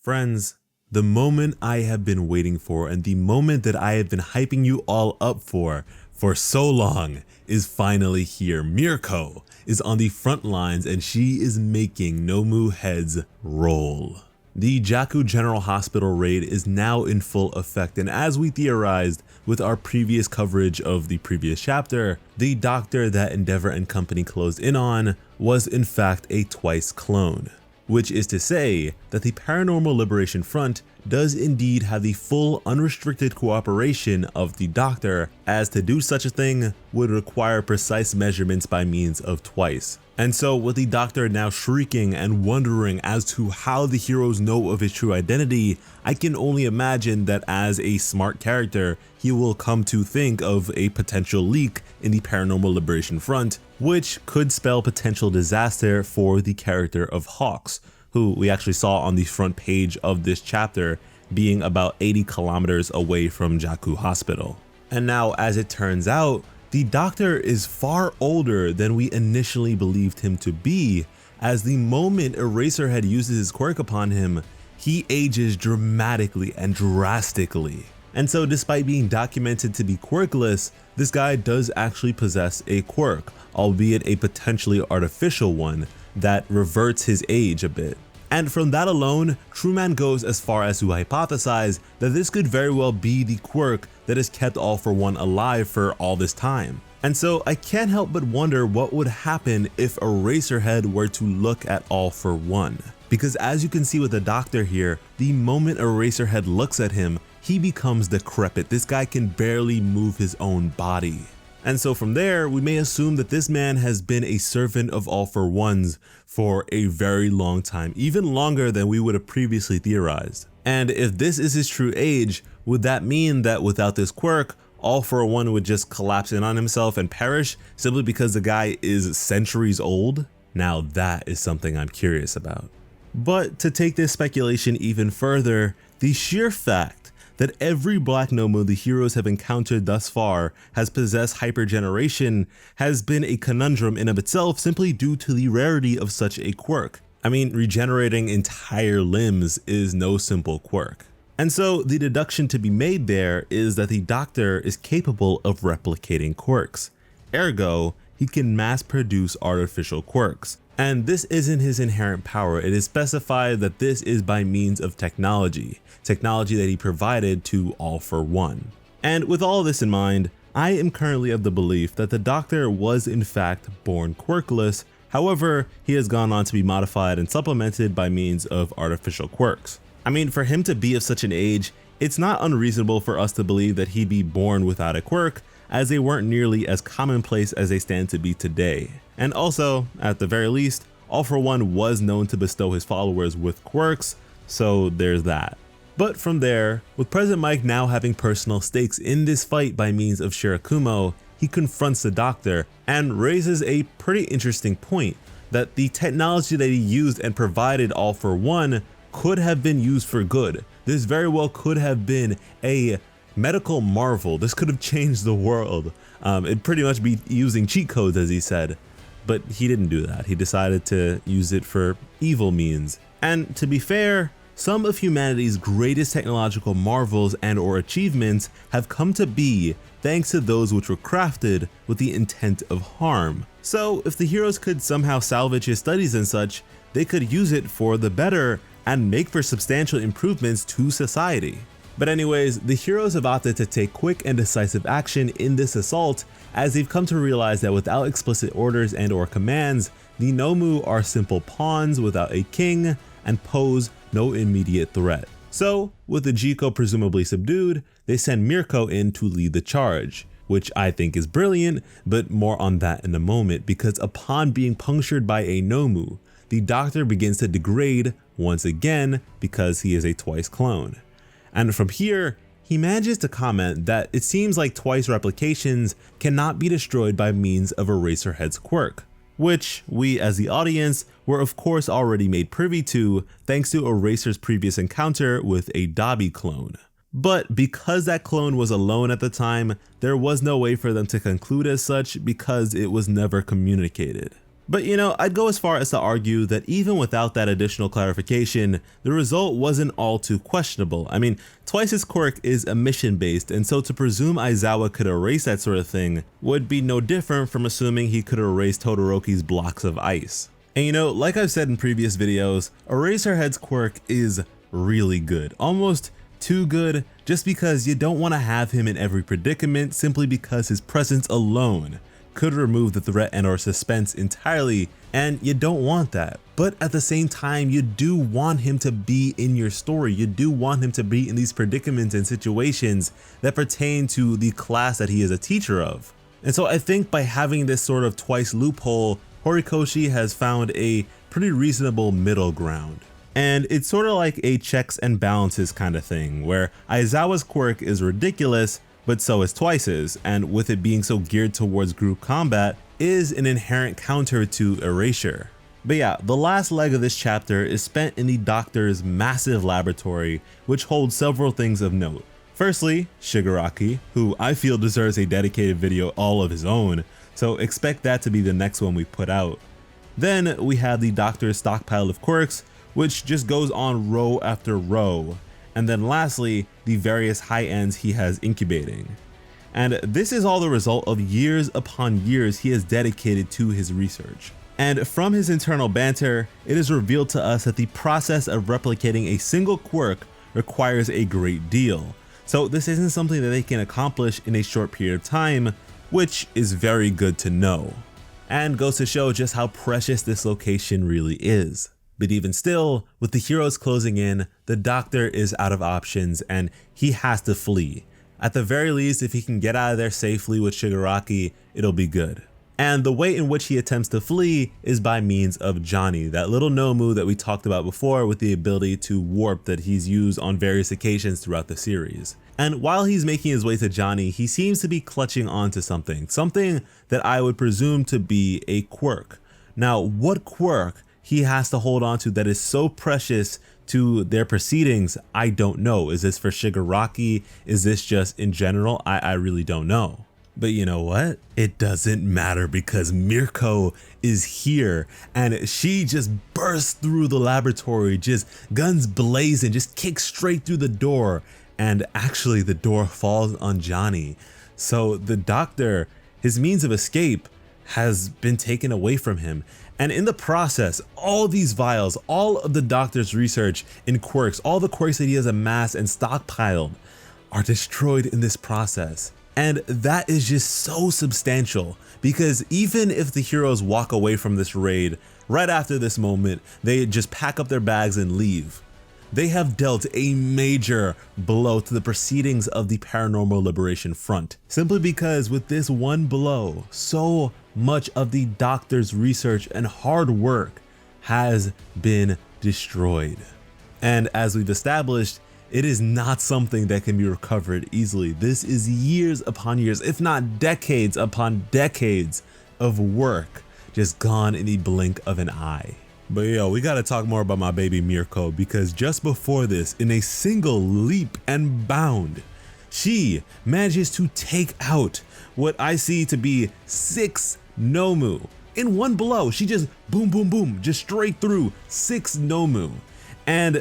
Friends, the moment I have been waiting for and the moment that I have been hyping you all up for so long is finally here. Mirko is on the front lines and she is making Nomu heads roll. The Jakku General Hospital raid is now in full effect, and as we theorized with our previous coverage of the previous chapter, the doctor that Endeavor and company closed in on was in fact a twice clone. Which is to say that the Paranormal Liberation Front does indeed have the full unrestricted cooperation of the Doctor, as to do such a thing would require precise measurements by means of twice. And so with the Doctor now shrieking and wondering as to how the heroes know of his true identity, I can only imagine that as a smart character, he will come to think of a potential leak in the Paranormal Liberation Front, which could spell potential disaster for the character of Hawks, who we actually saw on the front page of this chapter being about 80 kilometers away from Jakku Hospital. And now, as it turns out, the Doctor is far older than we initially believed him to be, as the moment Eraserhead uses his quirk upon him, he ages dramatically and drastically. And so despite being documented to be quirkless, this guy does actually possess a quirk, albeit a potentially artificial one, that reverts his age a bit. And from that alone, Truman goes as far as to hypothesize that this could very well be the quirk that has kept All for One alive for all this time. And so I can't help but wonder what would happen if Eraserhead were to look at All for One. Because as you can see with the Doctor here, the moment Eraserhead looks at him, he becomes decrepit. This guy can barely move his own body. And so from there, we may assume that this man has been a servant of All for One's for a very long time, even longer than we would have previously theorized. And if this is his true age, would that mean that without this quirk, All for One would just collapse in on himself and perish simply because the guy is centuries old? Now that is something I'm curious about. But to take this speculation even further, the sheer fact that every Black Nomu the heroes have encountered thus far has possessed hypergeneration has been a conundrum in of itself, simply due to the rarity of such a quirk. I mean, regenerating entire limbs is no simple quirk. And so the deduction to be made there is that the Doctor is capable of replicating quirks. Ergo, he can mass produce artificial quirks. And this isn't his inherent power. It is specified that this is by means of technology that he provided to All for One. And with all this in mind, I am currently of the belief that the Doctor was in fact born quirkless. However, he has gone on to be modified and supplemented by means of artificial quirks. I mean, for him to be of such an age, it's not unreasonable for us to believe that he'd be born without a quirk, as they weren't nearly as commonplace as they stand to be today. And also, at the very least, All for One was known to bestow his followers with quirks, so there's that. But from there, with President Mike now having personal stakes in this fight by means of Shirakumo, he confronts the Doctor and raises a pretty interesting point, that the technology that he used and provided All for One could have been used for good. This very well could have been a medical marvel. This could have changed the world. It'd pretty much be using cheat codes, as he said. But he didn't do that. He decided to use it for evil means. And to be fair, some of humanity's greatest technological marvels and or achievements have come to be thanks to those which were crafted with the intent of harm. So if the heroes could somehow salvage his studies and such, they could use it for the better and make for substantial improvements to society. But anyways, the heroes have opted to take quick and decisive action in this assault, as they've come to realize that without explicit orders and or commands, the Nomu are simple pawns without a king and pose no immediate threat. So, with Ujiko presumably subdued, they send Mirko in to lead the charge, which I think is brilliant, but more on that in a moment, because upon being punctured by a Nomu, the Doctor begins to degrade once again because he is a twice clone. And from here, he manages to comment that it seems like twice replications cannot be destroyed by means of Eraserhead's quirk, which we as the audience were of course already made privy to thanks to Eraser's previous encounter with a Dobby clone. But because that clone was alone at the time, there was no way for them to conclude as such because it was never communicated. But you know, I'd go as far as to argue that even without that additional clarification, the result wasn't all too questionable. I mean, Twice's quirk is mission based, and so to presume Aizawa could erase that sort of thing would be no different from assuming he could erase Todoroki's blocks of ice. And you know, like I've said in previous videos, Eraserhead's quirk is really good, almost too good, just because you don't want to have him in every predicament simply because his presence alone could remove the threat and or suspense entirely, and you don't want that. But at the same time, you do want him to be in your story. You do want him to be in these predicaments and situations that pertain to the class that he is a teacher of. And so I think by having this sort of Twice loophole, Horikoshi has found a pretty reasonable middle ground. And it's sort of like a checks and balances kind of thing, where Aizawa's quirk is ridiculous, but so is Twice's, and with it being so geared towards group combat, is an inherent counter to Erasure. But yeah, the last leg of this chapter is spent in the Doctor's massive laboratory, which holds several things of note. Firstly, Shigaraki, who I feel deserves a dedicated video all of his own, so expect that to be the next one we put out. Then we have the Doctor's stockpile of quirks, which just goes on row after row. And then lastly, the various high ends he has incubating. And this is all the result of years upon years he has dedicated to his research. And from his internal banter, it is revealed to us that the process of replicating a single quirk requires a great deal. So this isn't something that they can accomplish in a short period of time, which is very good to know. And goes to show just how precious this location really is. But even still, with the heroes closing in, the Doctor is out of options and he has to flee. At the very least, if he can get out of there safely with Shigaraki, it'll be good. And the way in which he attempts to flee is by means of Johnny, that little Nomu that we talked about before with the ability to warp that he's used on various occasions throughout the series. And while he's making his way to Johnny, he seems to be clutching onto something that I would presume to be a quirk. Now, what quirk he has to hold on to that is so precious to their proceedings, I don't know. Is this for Shigaraki? Is this just in general? I really don't know. But you know what? It doesn't matter because Mirko is here and she just bursts through the laboratory, just guns blazing, just kicks straight through the door. And actually the door falls on Johnny. So the Doctor, his means of escape has been taken away from him. And in the process, all these vials, all of the Doctor's research in quirks, all the quirks that he has amassed and stockpiled are destroyed in this process. And that is just so substantial because even if the heroes walk away from this raid, right after this moment, they just pack up their bags and leave. They have dealt a major blow to the proceedings of the Paranormal Liberation Front, simply because with this one blow, so much of the Doctor's research and hard work has been destroyed. And as we've established, it is not something that can be recovered easily. This is years upon years, if not decades upon decades of work just gone in the blink of an eye. But yo, we gotta talk more about my baby Mirko, because just before this, in a single leap and bound, she manages to take out what I see to be 6 Nomu. In one blow, she just boom, boom, boom, just straight through 6 Nomu. And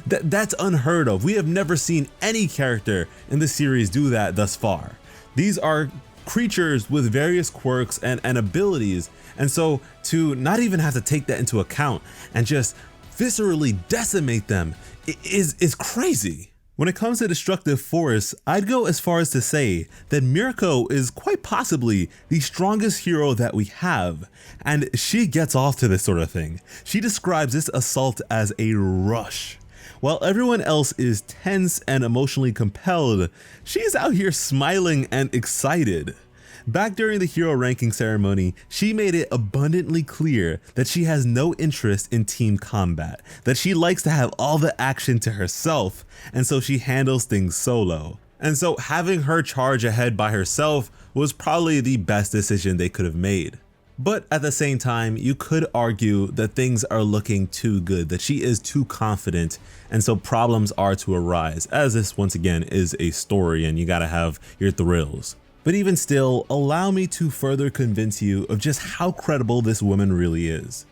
that's unheard of. We have never seen any character in the series do that thus far. These are creatures with various quirks and abilities, and so to not even have to take that into account and just viscerally decimate them is crazy. When it comes to destructive force, I'd go as far as to say that Mirko is quite possibly the strongest hero that we have, and she gets off to this sort of thing. She describes this assault as a rush. While everyone else is tense and emotionally compelled, she's out here smiling and excited. Back during the hero ranking ceremony, she made it abundantly clear that she has no interest in team combat, that she likes to have all the action to herself, and so she handles things solo. And so having her charge ahead by herself was probably the best decision they could have made. But at the same time, you could argue that things are looking too good, that she is too confident, and so problems are to arise, as this once again is a story and you gotta have your thrills. But even still, allow me to further convince you of just how credible this woman really is.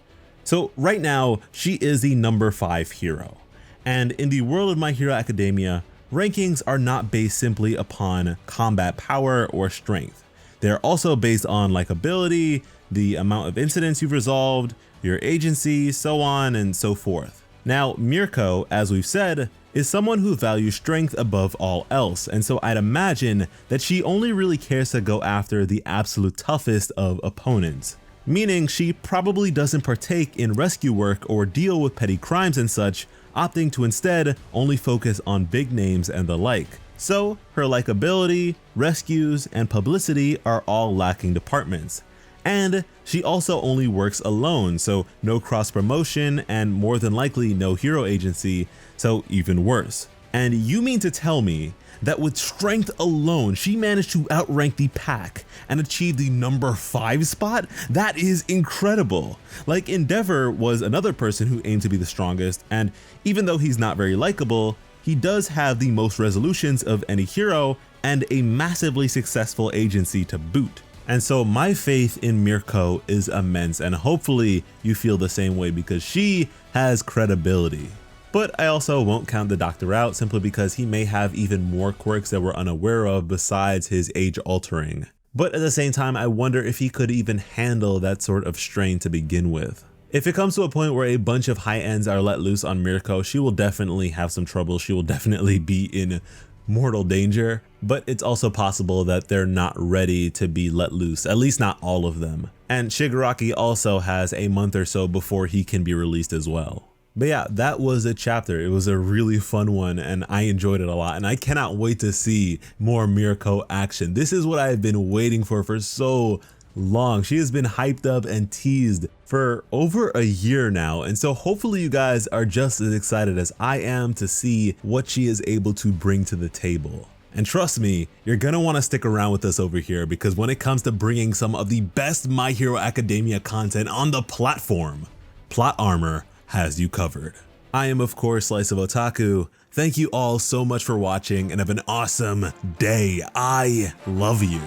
So right now, she is the number 5 hero. And in the world of My Hero Academia, rankings are not based simply upon combat power or strength. They're also based on likability, the amount of incidents you've resolved, your agency, so on and so forth. Now, Mirko, as we've said, is someone who values strength above all else, and so I'd imagine that she only really cares to go after the absolute toughest of opponents. Meaning she probably doesn't partake in rescue work or deal with petty crimes and such, opting to instead only focus on big names and the like. So her likability, rescues, and publicity are all lacking departments. And she also only works alone, so no cross promotion and more than likely no hero agency, so even worse. And you mean to tell me that with strength alone, she managed to outrank the pack and achieve the number 5 spot? That is incredible. Like, Endeavor was another person who aimed to be the strongest, and even though he's not very likable, he does have the most resolutions of any hero and a massively successful agency to boot. And so my faith in Mirko is immense, and hopefully you feel the same way because she has credibility. But I also won't count the Doctor out simply because he may have even more quirks that we're unaware of besides his age altering. But at the same time, I wonder if he could even handle that sort of strain to begin with. If it comes to a point where a bunch of high ends are let loose on Mirko, she will definitely have some trouble. She will definitely be in mortal danger, but it's also possible that they're not ready to be let loose, at least not all of them. And Shigaraki also has a month or so before he can be released as well. But yeah, that was a chapter. It was a really fun one and I enjoyed it a lot, and I cannot wait to see more Mirko action. This is what I've been waiting for so long. She has been hyped up and teased for over a year now, and so hopefully you guys are just as excited as I am to see what she is able to bring to the table. And trust me, you're gonna want to stick around with us over here because when it comes to bringing some of the best My Hero Academia content on the platform, Plot Armor has you covered. I am of course Slice of Otaku. Thank you all so much for watching and have an awesome day. I love you.